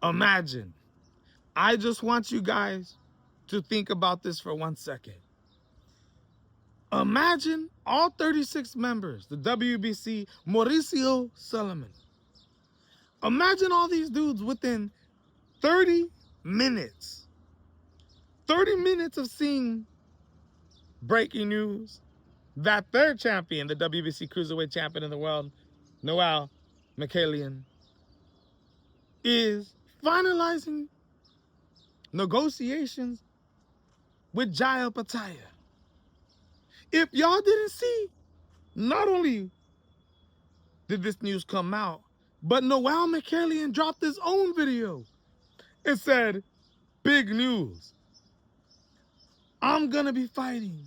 Imagine. I just want you guys to think about this for 1 second. Imagine all 36 members, the WBC, Mauricio Sullivan. Imagine all these dudes within 30 minutes. 30 minutes of seeing breaking news that their champion, the WBC Cruiserweight champion of the world, Noel Mikhailian, is finalizing negotiations with Jai Opetaia. If y'all didn't see, not only did this news come out, but Noel Mikhailian dropped his own video. It said, big news. I'm going to be fighting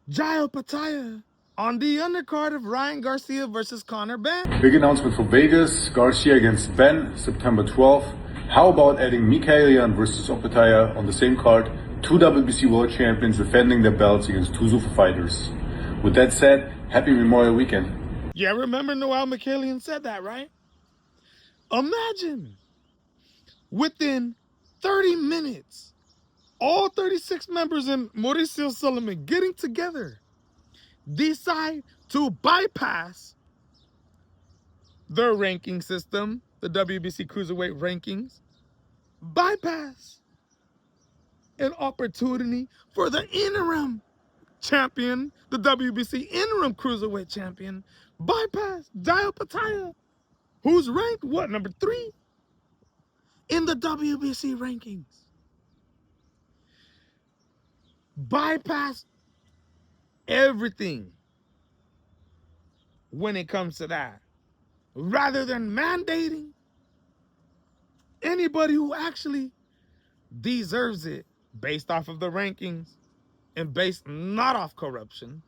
Jai Opetaia on the undercard of Ryan Garcia versus Conor Benn. Big announcement for Vegas. Garcia against Ben, September 12th. How about adding Mikhailian versus Opetaia on the same card? Two WBC World Champions defending their belts against two Zuffa fighters. With that said, happy Memorial Weekend. Yeah, remember Noel Mikhailian said that, right? Imagine, within 30 minutes, all 36 members in Mauricio Sullivan getting together, decide to bypass their ranking system, the WBC Cruiserweight rankings, bypass an opportunity for the interim champion, the WBC interim Cruiserweight champion, bypass Jai Opetaia, who's ranked, what, number 3 in the WBC rankings. Bypass everything when it comes to that, rather than mandating anybody who actually deserves it based off of the rankings and based not off corruption.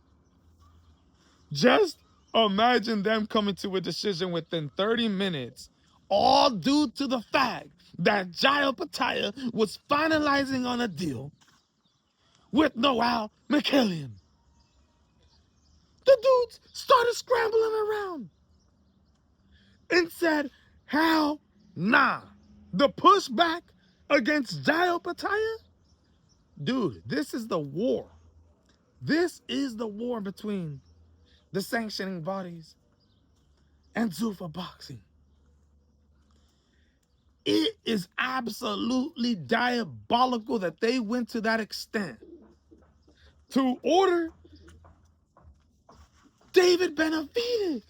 Just imagine them coming to a decision within 30 minutes, all due to the fact that Jai Opetaia was finalizing on a deal with Noel Mikhailian. The dudes started scrambling around and said, hell nah. The pushback against Jai Opetaia? Dude, this is the war. This is the war between the sanctioning bodies and Zuffa boxing. It is absolutely diabolical that they went to that extent to order David Benavidez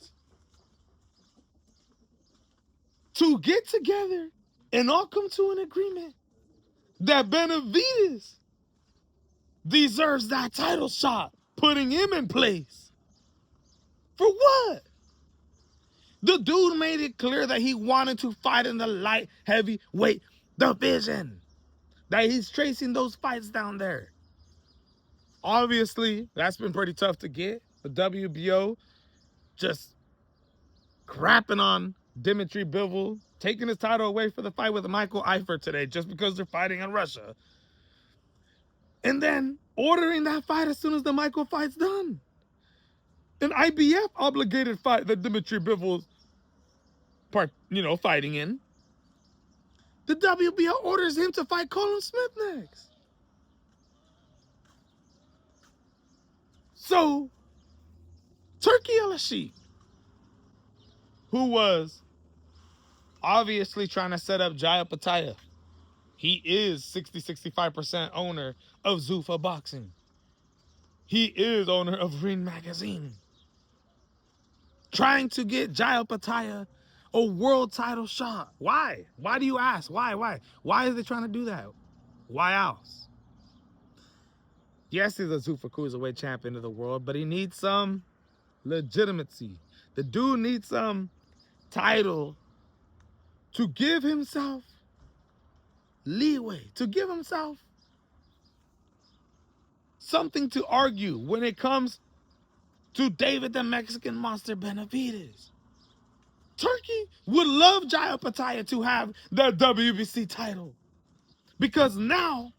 to get together and all come to an agreement that Benavidez deserves that title shot, putting him in place. For what? The dude made it clear that he wanted to fight in the light heavyweight division, that he's tracing those fights down there. Obviously, that's been pretty tough to get. The WBO just crapping on Dmitry Bivol, taking his title away for the fight with Michael Eifert today just because they're fighting in Russia. And then ordering that fight as soon as the Michael fight's done. An IBF obligated fight that Dmitry Bivol's fighting in. The WBO orders him to fight Colin Smith next. So, Turkey El-Sheikh, who was obviously trying to set up Jai Opetaia, he is 60-65% owner of Zuffa Boxing. He is owner of Ring Magazine. Trying to get Jai Opetaia a world title shot. Why? Why do you ask? Why? Why is they trying to do that? Why else? Yes, he's a Zuffa Cruiserweight champion of the world, but he needs some legitimacy. The dude needs some title to give himself leeway, to give himself something to argue when it comes to David the Mexican Monster Benavidez. Turkey would love Jai Opetaia to have the WBC title because now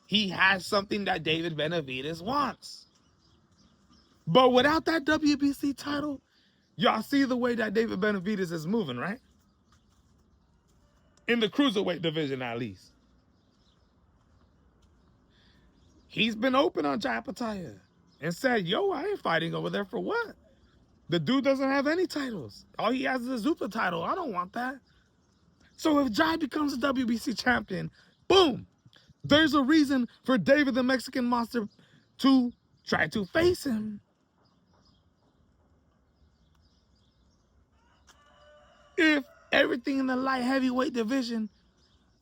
he has something that David Benavidez wants. But without that WBC title, y'all see the way that David Benavidez is moving, right? in the cruiserweight division at least. He's been open on Jai Opetaia and said, yo, I ain't fighting over there for what? The dude doesn't have any titles. All he has is a Zuffa title. I don't want that. So if Jai becomes a WBC champion, boom, there's a reason for David the Mexican Monster to try to face him. If everything in the light heavyweight division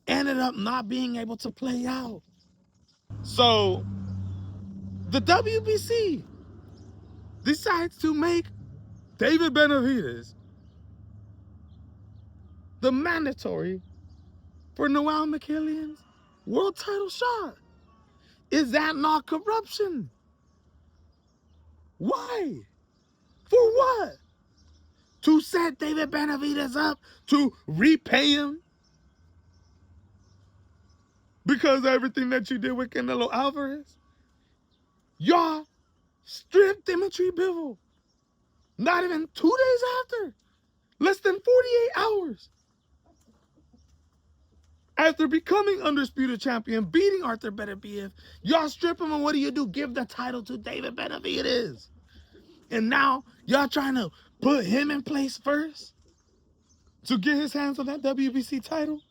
ended up not being able to play out. So the WBC decides to make David Benavidez the mandatory for Noel McKillian's world title shot. Is that not corruption? Why? For what? To set David Benavidez up to repay him? Because everything that you did with Canelo Alvarez? Y'all stripped Dimitri Bivol. Not even 2 days after. Less than 48 hours. After becoming undisputed champion, beating Arthur Beterbiev, y'all strip him, and what do? Give the title to David Benavidez. And now y'all trying to put him in place first to get his hands on that WBC title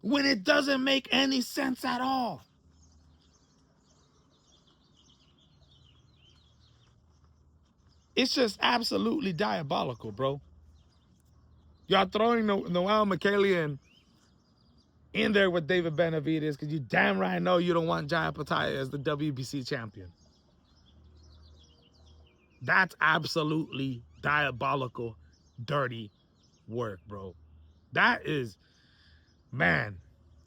when it doesn't make any sense at all. It's just absolutely diabolical, bro. Y'all throwing Noel McKillian in there with David Benavidez because you damn right know you don't want Jai Opetaia as the WBC champion. That's absolutely diabolical, dirty work, bro. That is, man,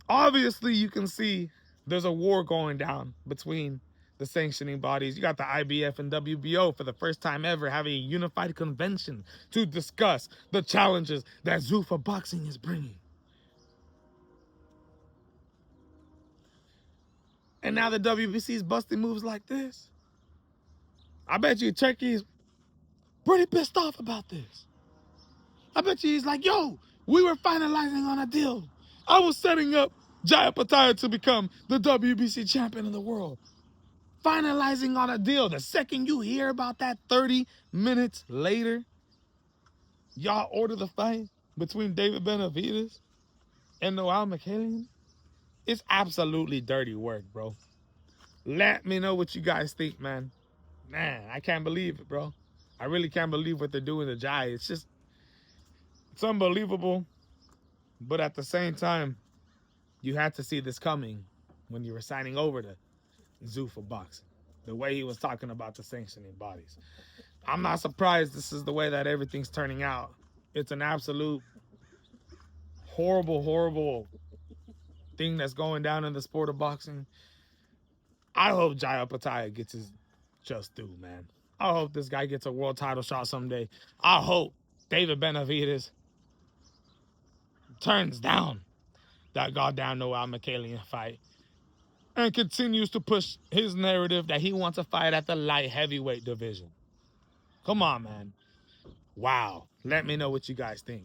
obviously you can see there's a war going down between the sanctioning bodies. You got the IBF and WBO for the first time ever having a unified convention to discuss the challenges that Zuffa boxing is bringing. And now the WBC is busting moves like this. I bet you Turkey's pretty pissed off about this. I bet you he's like, yo, we were finalizing on a deal. I was setting up Jai Opetaia to become the WBC champion of the world. Finalizing on a deal. The second you hear about that, 30 minutes later, y'all order the fight between David Benavidez and Noel McKillian. It's absolutely dirty work, bro. Let me know what you guys think, man. Man, I can't believe it, bro. I really can't believe what they're doing to Jai. It's unbelievable. But at the same time, you had to see this coming when you were signing over to Zuffa boxing. The way he was talking about the sanctioning bodies. I'm not surprised this is the way that everything's turning out. It's an absolute horrible, horrible thing that's going down in the sport of boxing. I hope Jai Opetaia gets his just due, man. I hope this guy gets a world title shot someday. I hope David Benavidez turns down that goddamn Noel McKillian fight and continues to push his narrative that he wants to fight at the light heavyweight division. Come on, man. Wow. Let me know what you guys think.